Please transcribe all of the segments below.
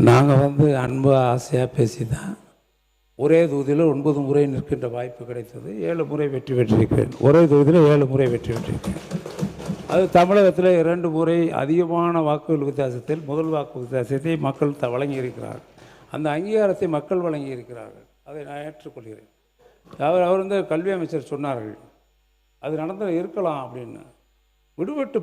நாங்கள் வந்து அன்பாக ஆசையாக பேசி தான் ஒரே தொகுதியில் 9 முறை நிற்கின்ற வாய்ப்பு கிடைத்தது. 7 முறை வெற்றி பெற்றிருக்கிறேன். ஒரே தொகுதியில் 7 முறை வெற்றி பெற்றிருக்கிறேன். அது தமிழகத்தில் 2 முறை அதிகமான வாக்குகள் வித்தியாசத்தில் முதல் வாக்கு வித்தியாசத்தை மக்கள் வழங்கியிருக்கிறார்கள். அந்த அங்கீகாரத்தை மக்கள் வழங்கியிருக்கிறார்கள். அதை நான் ஏற்றுக்கொள்கிறேன். அவர் வந்து கல்வி அமைச்சர் சொன்னார்கள், அது நடந்து இருக்கலாம் அப்படின்னு. விடுபட்டு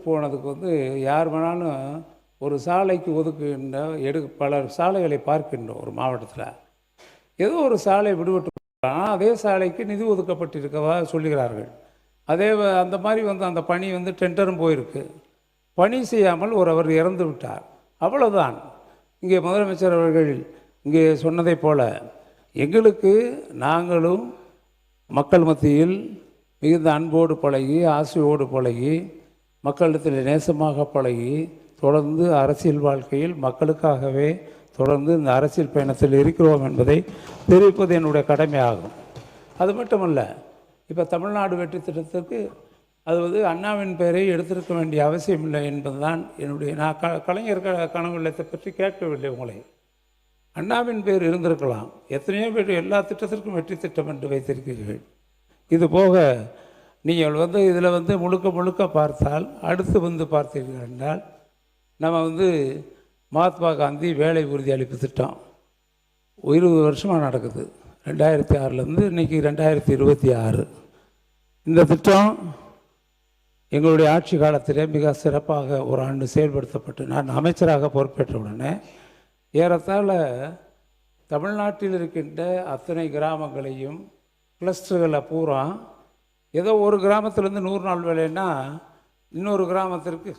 போனதுக்கு வந்து யார் வேணாலும் ஒரு சாலைக்கு ஒதுக்குகின்ற பல சாலைகளை பார்க்கின்றோம். ஒரு மாவட்டத்தில் ஏதோ ஒரு சாலை விடுபட்டு ஆனால் அதே சாலைக்கு நிதி ஒதுக்கப்பட்டிருக்கவா சொல்லுகிறார்கள். அந்த மாதிரி வந்து அந்த பணி வந்து டெண்டரும் போயிருக்கு. பணி செய்யாமல் அவர் இறந்து விட்டார். அவ்வளோதான். இங்கே முதலமைச்சர் அவர்கள் இங்கே சொன்னதை போல எங்களுக்கு நாங்களும் மக்கள் மத்தியில் மிகுந்த அன்போடு பழகி, ஆசையோடு பழகி, மக்களிடத்தில் நேசமாக பழகி, தொடர்ந்து அரசியல் வாழ்க்கையில் மக்களுக்காகவே தொடர்ந்து இந்த அரசியல் பயணத்தில் இருக்கிறோம் என்பதை தெரிவிப்பது என்னுடைய கடமையாகும். அது மட்டுமல்ல, இப்போ தமிழ்நாடு வெற்றி திட்டத்திற்கு அது வந்து அண்ணாவின் பெயரை எடுத்திருக்க வேண்டிய அவசியம் இல்லை என்பதுதான் என்னுடைய. நான் கலைஞர் கனவு இல்லத்தை பற்றி கேட்கவில்லை உங்களை. அண்ணாவின் பெயர் இருந்திருக்கலாம். எத்தனையோ பேர் எல்லா திட்டத்திற்கும் வெற்றி திட்டம் என்று வைத்திருக்கிறீர்கள். இது போக நீங்கள் வந்து இதில் வந்து முழுக்க பார்த்தால், அடுத்து வந்து பார்த்தீர்கள் என்றால், நம்ம வந்து மகாத்மா காந்தி வேலை உறுதி அளிப்பு திட்டம் 20 வருஷமாக நடக்குது. 2006லேருந்து இன்றைக்கி 2026. இந்த திட்டம் எங்களுடைய ஆட்சி காலத்திலே மிக சிறப்பாக ஒரு ஆண்டு செயல்படுத்தப்பட்டு நான் அமைச்சராக பொறுப்பேற்ற உடனே ஏறத்தாழ தமிழ்நாட்டில் இருக்கின்ற அத்தனை கிராமங்களையும் கிளஸ்டர்களை பூரா ஏதோ ஒரு கிராமத்துலேருந்து 100 நாள் வேலைன்னா இன்னொரு கிராமத்திற்கு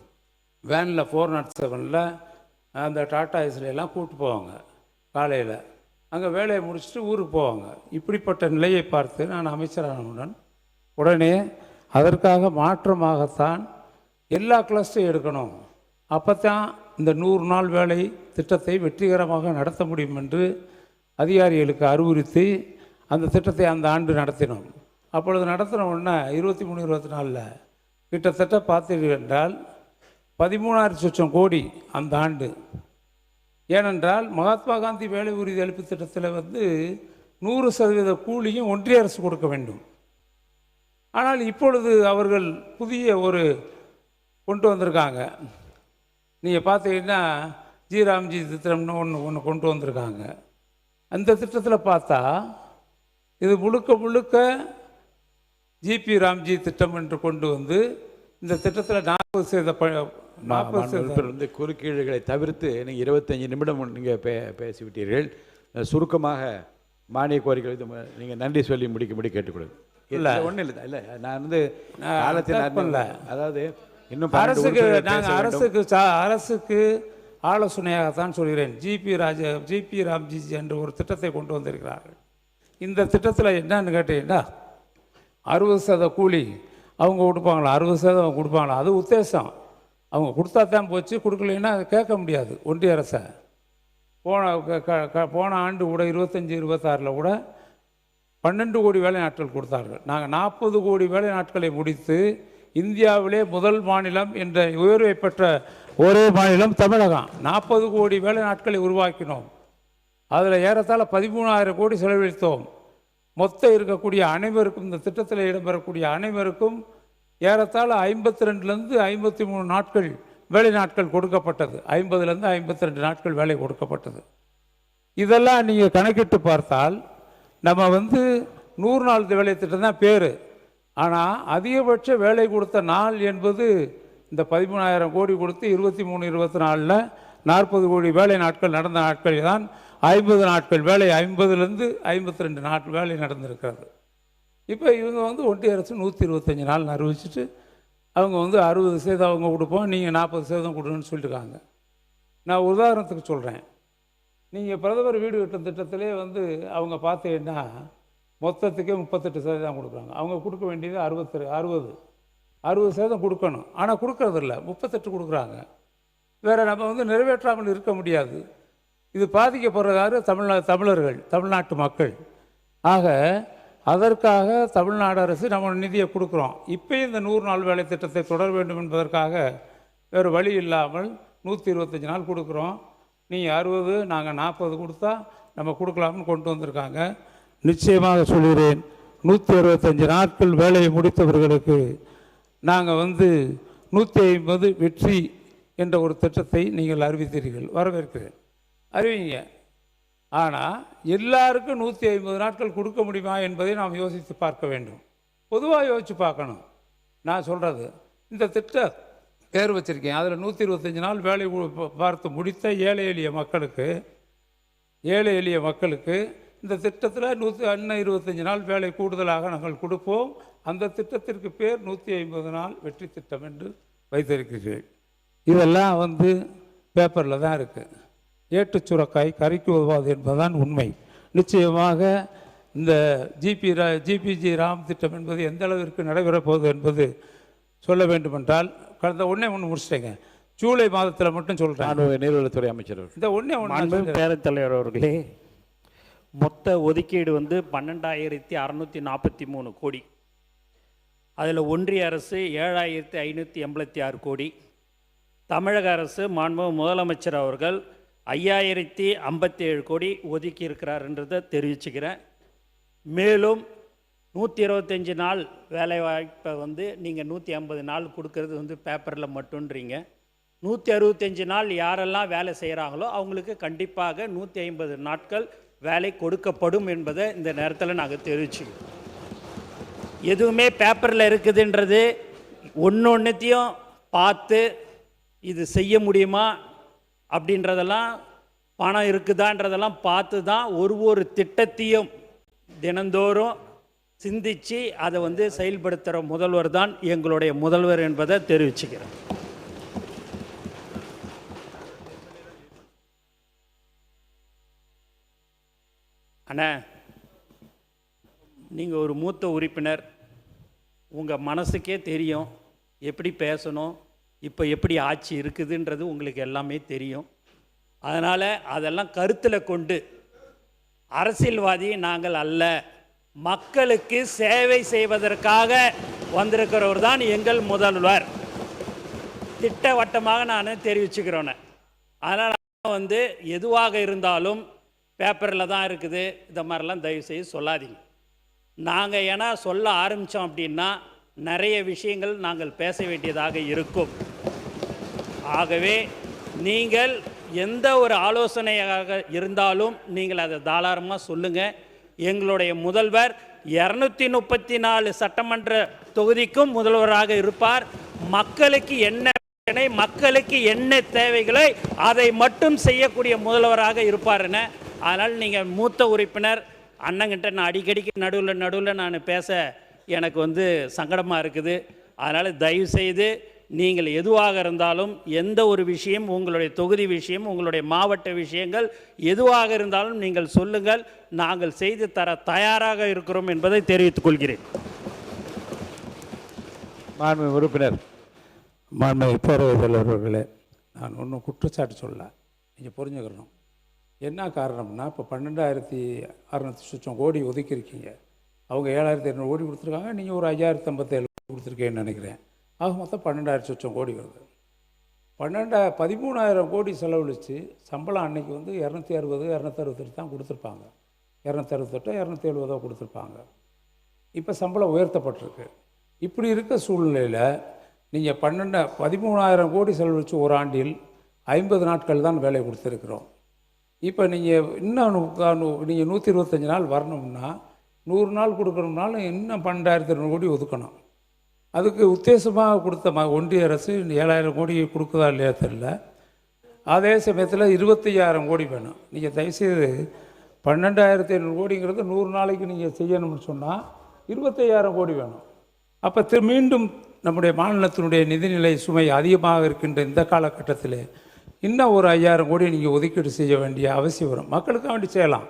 வேனில் 407ல் அந்த டாட்டா ஏஸ்லாம் கூப்பிட்டு போவாங்க. காலையில் அங்கே வேலையை முடிச்சுட்டு ஊருக்கு போவாங்க. இப்படிப்பட்ட நிலையை பார்த்து நான் அமைச்சரானவுடன் உடனே அதற்காக மாற்றமாகத்தான் எல்லா கிளஸ்டரையும் எடுக்கணும். அப்போ தான் இந்த 100 நாள் வேலை திட்டத்தை வெற்றிகரமாக நடத்த முடியும் என்று அதிகாரிகளுக்கு அறிவுறுத்தி அந்த திட்டத்தை அந்த ஆண்டு நடத்தினோம். அப்பொழுது நடத்தின உடனே 23-24 கிட்டத்தட்ட பார்த்தீர்கள் என்றால் 13,00,000 கோடி அந்த ஆண்டு. ஏனென்றால் மகாத்மா காந்தி வேலை உறுதி அளிப்பு திட்டத்தில் வந்து 100% கூலியும் ஒன்றிய அரசு கொடுக்க வேண்டும். ஆனால் இப்பொழுது அவர்கள் புதிய ஒரு கொண்டு வந்திருக்காங்க. நீங்கள் பார்த்தீங்கன்னா ராம்ஜி திட்டம்னு ஒன்று கொண்டு வந்திருக்காங்க. அந்த திட்டத்தில் பார்த்தா இது முழுக்க ஜிபி ராம்ஜி திட்டம் என்று கொண்டு வந்து இந்த திட்டத்தில் 40% வந்து குறுக்கீடுகளை தவிர்த்து நீங்கள் 25 நிமிடம் நீங்கள் பேசிவிட்டீர்கள். சுருக்கமாக மானிய கோரிக்கை நீங்கள் நன்றி சொல்லி முடிக்க கேட்டுக்கொள்ளுங்க. இல்லை ஒன்றும் இல்லை நான் வந்து காலத்தில் அதாவது இன்னும் அரசுக்கு ஆலோசனையாகத்தான் சொல்கிறேன். ஜிபி ராம்ஜி என்று ஒரு திட்டத்தை கொண்டு வந்திருக்கிறார்கள். இந்த திட்டத்தில் என்னன்னு கேட்டீங்கன்னா 60% கூலி அவங்க கொடுப்பாங்களா, 60% அவங்க கொடுப்பாங்களா, அது உத்தேசம். அவங்க கொடுத்தா தான் போச்சு, கொடுக்கலைன்னா அதை கேட்க முடியாது ஒன்றிய அரசை. போன ஆண்டு கூட 25-26 கூட 12 கோடி வேலை நாட்கள் கொடுத்தார்கள். நாங்கள் 40 கோடி வேலை நாட்களை முடித்து இந்தியாவிலே முதல் மாநிலம் என்ற உயர்வை பெற்ற ஒரே மாநிலம் தமிழகம். 40 கோடி வேலை நாட்களை உருவாக்கினோம். அதில் ஏறத்தாழ 13,000 கோடி செலவழித்தோம். மொத்தம் இருக்கக்கூடிய அனைவருக்கும், இந்த திட்டத்தில் இடம்பெறக்கூடிய அனைவருக்கும் ஏறத்தாழ 52லேருந்து 53 நாட்கள் வேலை நாட்கள் கொடுக்கப்பட்டது. 50லேருந்து 52 நாட்கள் வேலை கொடுக்கப்பட்டது. இதெல்லாம் நீங்கள் கணக்கிட்டு பார்த்தால் நம்ம வந்து 100 நாள் வேலை திட்டம் தான் பேர். ஆனால் அதிகபட்ச வேலை கொடுத்த நாள் என்பது இந்த 13,000 கோடி கொடுத்து 23-24 40 கோடி வேலை நாட்கள் நடந்த நாட்கள் தான் 50 நாட்கள் வேலை, 50லேருந்து 52 நாட்கள் வேலை நடந்திருக்கிறது. இப்போ இவங்க வந்து ஒன்றிய அரசு 125 நாள் அறிவிச்சிட்டு அவங்க வந்து 60% அவங்க கொடுப்போம், நீங்கள் 40% கொடுங்கன்னு சொல்லிட்டுருக்காங்க. நான் உதாரணத்துக்கு சொல்கிறேன். நீங்கள் பிரதமர் வீடு கட்டும் திட்டத்திலே வந்து அவங்க பார்த்தீங்கன்னா மொத்தத்துக்கே 38% கொடுக்குறாங்க. அவங்க கொடுக்க வேண்டியது 60% கொடுக்கணும். ஆனால் கொடுக்கறதில்ல, 38 கொடுக்குறாங்க. வேறு நம்ம வந்து நிறைவேற்றாமல் இருக்க முடியாது. இது பாதிக்கப்படுறாரு தமிழர்கள், தமிழ்நாட்டு மக்கள். ஆக அதற்காக தமிழ்நாடு அரசு நம்ம நிதியை கொடுக்குறோம். இப்போ இந்த 100 நாள் வேலை திட்டத்தை தொடர வேண்டும் என்பதற்காக வேறு வழி இல்லாமல் 125 நாள் கொடுக்குறோம். நீங்கள் 60 நாங்கள் 40 கொடுத்தா நம்ம கொடுக்கலாம்னு கொண்டு வந்திருக்காங்க. நிச்சயமாக சொல்கிறேன், 165 நாட்கள் வேலையை முடித்தவர்களுக்கு நாங்கள் 150 வெற்றி என்ற ஒரு திட்டத்தை நீங்கள் அறிவித்தீர்கள். வரவேற்கிறேன், அறிவிங்க. ஆனால் எல்லாருக்கும் 150 நாட்கள் கொடுக்க முடியுமா என்பதை நாம் யோசித்து பார்க்க வேண்டும். பொதுவாக யோசித்து பார்க்கணும். நான் சொல்கிறது, இந்த திட்டம் பேர் வச்சுருக்கேன், அதில் 125 நாள் வேலை பார்த்து முடித்த ஏழை எளிய மக்களுக்கு இந்த திட்டத்தில் 125 நாள் வேலை கூடுதலாக நாங்கள் கொடுப்போம். அந்த திட்டத்திற்கு பேர் 150 நாள் வெற்றி திட்டம் என்று வைத்திருக்கிறீர்கள். இதெல்லாம் பேப்பரில் தான் இருக்குது. ஏட்டுச் சுரக்காய் கறிக்கு உதவாது என்பதுதான் உண்மை. நிச்சயமாக இந்த ஜிபிஜி ராம் திட்டம் என்பது எந்த அளவிற்கு நடைபெறப் போகுது என்பது சொல்ல வேண்டுமென்றால், கடந்த ஒன்று முடிச்சிட்டேங்க. ஜூலை மாதத்தில் மட்டும் சொல்கிறேன். நீர்வளத்துறை அமைச்சர் இந்த ஒன்று பேரவைத் தலைவர் அவர்களே, மொத்த ஒதுக்கீடு 12,643 கோடி. அதில் ஒன்றிய அரசு 7,586 கோடி, தமிழக அரசு மாண்புமிகு முதலமைச்சர் அவர்கள் 5,057 கோடி ஒதுக்கி இருக்கிறார்ன்றதை தெரிவிச்சுக்கிறேன். மேலும் 125 நாள் வேலைவாய்ப்பை நீங்கள் 150 நாள் கொடுக்கறது பேப்பரில் மட்டும்ன்றீங்க. 165 நாள் யாரெல்லாம் வேலை செய்கிறாங்களோ அவங்களுக்கு கண்டிப்பாக 150 நாட்கள் வேலை கொடுக்கப்படும் என்பதை இந்த நேரத்தில் நாங்கள் தெரிவிச்சுக்கிறோம். எதுவுமே பேப்பரில் இருக்குதுன்றது ஒன்றையும் பார்த்து இது செய்ய முடியுமா அப்படின்றதெல்லாம், பணம் இருக்குதான்றதெல்லாம் பார்த்து தான் ஒரு திட்டத்தையும் தினந்தோறும் சிந்தித்து அதை செயல்படுத்துகிற முதல்வர் தான் எங்களுடைய முதல்வர் என்பதை தெரிவிச்சுக்கிறேன். அண்ணா, நீங்கள் ஒரு மூத்த உறுப்பினர், உங்கள் மனசுக்கே தெரியும் எப்படி பேசணும், இப்போ எப்படி ஆட்சி இருக்குதுன்றது உங்களுக்கு எல்லாமே தெரியும். அதனால் அதெல்லாம் கருத்தில் கொண்டு, அரசியல்வாதி நாங்கள் அல்ல, மக்களுக்கு சேவை செய்வதற்காக வந்திருக்கிறவர் தான் எங்கள் முதல்வர். திட்டவட்டமாக நான் தெரிவிச்சுக்கிறோன்னே. அதனால் எதுவாக இருந்தாலும் பேப்பரில் தான் இருக்குது, இந்த மாதிரிலாம் தயவுசெய்து சொல்லாதீங்க. நாங்கள் ஏன்னா சொல்ல ஆரம்பித்தோம் அப்படின்னா நிறைய விஷயங்கள் நாங்கள் பேச வேண்டியதாக இருக்கும். ஆகவே நீங்கள் எந்த ஒரு ஆலோசனையாக இருந்தாலும் நீங்கள் அதை தாராளமாக சொல்லுங்கள். எங்களுடைய முதல்வர் 234 சட்டமன்ற தொகுதிக்கும் முதல்வராக இருப்பார். மக்களுக்கு என்ன பிரச்சனை, மக்களுக்கு என்ன தேவைகளை அதை மட்டும் செய்யக்கூடிய முதல்வராக இருப்பார்னு. அதனால் நீங்கள் மூத்த உறுப்பினர் அண்ணங்கிட்ட நான் அடிக்கடிக்கு நடுவில் நான் பேச எனக்கு சங்கடமாக இருக்குது. அதனால் தயவுசெய்து நீங்கள் எதுவாக இருந்தாலும், எந்த ஒரு விஷயம், உங்களுடைய தொகுதி விஷயம், உங்களுடைய மாவட்ட விஷயங்கள் எதுவாக இருந்தாலும் நீங்கள் சொல்லுங்கள். நாங்கள் செய்து தர தயாராக இருக்கிறோம் என்பதை தெரிவித்துக் கொள்கிறேன். மாண்பு உறுப்பினர். மாண்பு பேரவைத் தலைவர்களே, நான் ஒன்றும் குற்றச்சாட்டு சொல்ல, நீங்கள் புரிஞ்சுக்கிறணும். என்ன காரணம்னா, இப்போ 12,600 கோடி ஒதுக்கியிருக்கீங்க. அவங்க 7,200 கோடி கொடுத்துருக்காங்க, நீங்கள் ஒரு 5,057 கொடுத்துருக்கேன்னு நினைக்கிறேன். ஆக மொத்தம் 12,000 கோடி வருது. 13,000 கோடி செலவழித்து சம்பளம் அன்னைக்கு 260 268 தான் கொடுத்துருப்பாங்க. 268 270 கொடுத்துருப்பாங்க. இப்போ சம்பளம் உயர்த்தப்பட்டிருக்கு. இப்படி இருக்க சூழ்நிலையில் நீங்கள் 13,000 கோடி செலவழித்து ஒரு ஆண்டில் 50 நாட்கள் தான் வேலை கொடுத்துருக்குறோம். இப்போ நீங்கள் இன்னும் நீங்கள் 125 நாள் வரணும்னா 100 நாள் கொடுக்கணும்னாலும் இன்னும் 12,200 கோடி ஒதுக்கணும். அதுக்கு உத்தேசமாக கொடுத்த ஒன்றிய அரசு 7,000 கோடி கொடுக்குதா இல்லையா தெரியல. அதே சமயத்தில் 25,000 கோடி வேணும். நீங்கள் தயவுசெய்து 12,500 கோடிங்கிறது 100 நாளைக்கு நீங்கள் செய்யணும்னு சொன்னால் 25,000 கோடி வேணும். அப்போ மீண்டும் நம்முடைய மாநிலத்தினுடைய நிதிநிலை சுமை அதிகமாக இருக்கின்ற இந்த காலகட்டத்தில் இன்னும் ஒரு 5,000 கோடி நீங்கள் ஒதுக்கீடு செய்ய வேண்டிய அவசியம் வரும். மக்களுக்காக வேண்டி செய்யலாம்,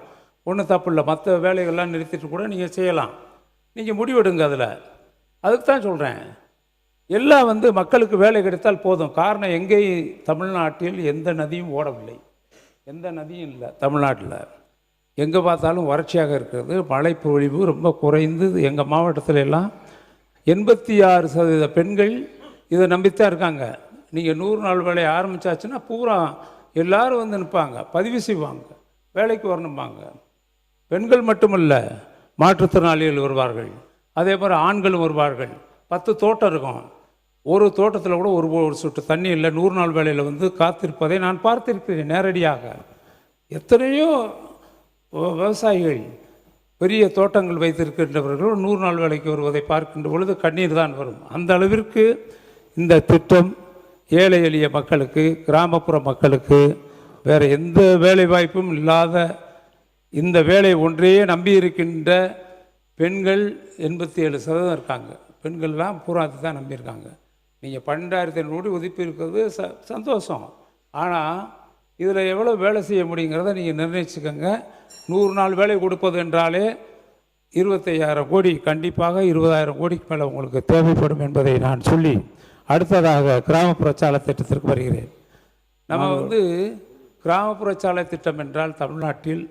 ஒன்றும் தப்பு இல்லை. மற்ற வேலைகள்லாம் நிறுத்திட்டு கூட நீங்கள் செய்யலாம். நீங்கள் முடிவெடுங்க. அதுக்கு தான் சொல்கிறேன், எல்லாம் மக்களுக்கு வேலை கிடைத்தால் போதும். காரணம், எங்கேயும் தமிழ்நாட்டில் எந்த நதியும் ஓடவில்லை, எந்த நதியும் இல்லை. தமிழ்நாட்டில் எங்கே பார்த்தாலும் வறட்சியாக இருக்கிறது. மழை பொழிவு ரொம்ப குறைந்து எங்கள் மாவட்டத்தில் எல்லாம் 86% பெண்கள் இதை நம்பித்தான் இருக்காங்க. நீங்கள் 100 நாள் வேலையை ஆரம்பித்தாச்சுன்னா பூரா எல்லாரும் வந்து நிற்பாங்க, பதிவு செய்வாங்க, வேலைக்கு வரணும்பாங்க. பெண்கள் மட்டுமல்ல, மாற்றுத்திறனாளிகள் வருவார்கள், அதே மாதிரி ஆண்களும் வருவார்கள். 10 தோட்டம் இருக்கும். ஒரு தோட்டத்தில் கூட ஒரு சொட்டு தண்ணி இல்லை, 100 நாள் வேலையில் வந்து காத்திருப்பதை நான் பார்த்திருக்கிறேன் நேரடியாக. எத்தனையோ விவசாயிகள் பெரிய தோட்டங்கள் வைத்திருக்கின்றவர்கள் 100 நாள் வேலைக்கு வருவதை பார்க்கின்ற பொழுது கண்ணீர் தான் வரும். அந்த அளவிற்கு இந்த திட்டம் ஏழை எளிய மக்களுக்கு, கிராமப்புற மக்களுக்கு, வேறு எந்த வேலை வாய்ப்பும் இல்லாத இந்த வேலை ஒன்றையே நம்பி இருக்கின்ற பெண்கள் 87% இருக்காங்க. பெண்கள்லாம் பூராத்து தான் நம்பியிருக்காங்க. நீங்கள் 12,500 கோடி ஒதுக்கி இருக்கிறது சந்தோஷம். ஆனால் இதில் எவ்வளோ வேலை செய்ய முடியுங்கிறத நீங்கள் நிர்ணயிச்சுக்கோங்க. 100 நாள் வேலை கொடுப்பது என்றாலே 25,000 கோடி, கண்டிப்பாக 20,000 கோடிக்கு மேலே உங்களுக்கு தேவைப்படும் என்பதை நான் சொல்லி அடுத்ததாக கிராமப்புற சாலை திட்டத்திற்கு வருகிறேன். நம்ம வந்து கிராமப்புற சாலை திட்டம் என்றால் தமிழ்நாட்டில்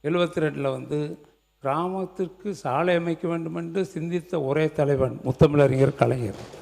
72 வந்து கிராமத்திற்கு சாலை அமைக்க வேண்டும் என்று சிந்தித்த ஒரே தலைவன் முத்தமிழறிஞர் கலைஞர்.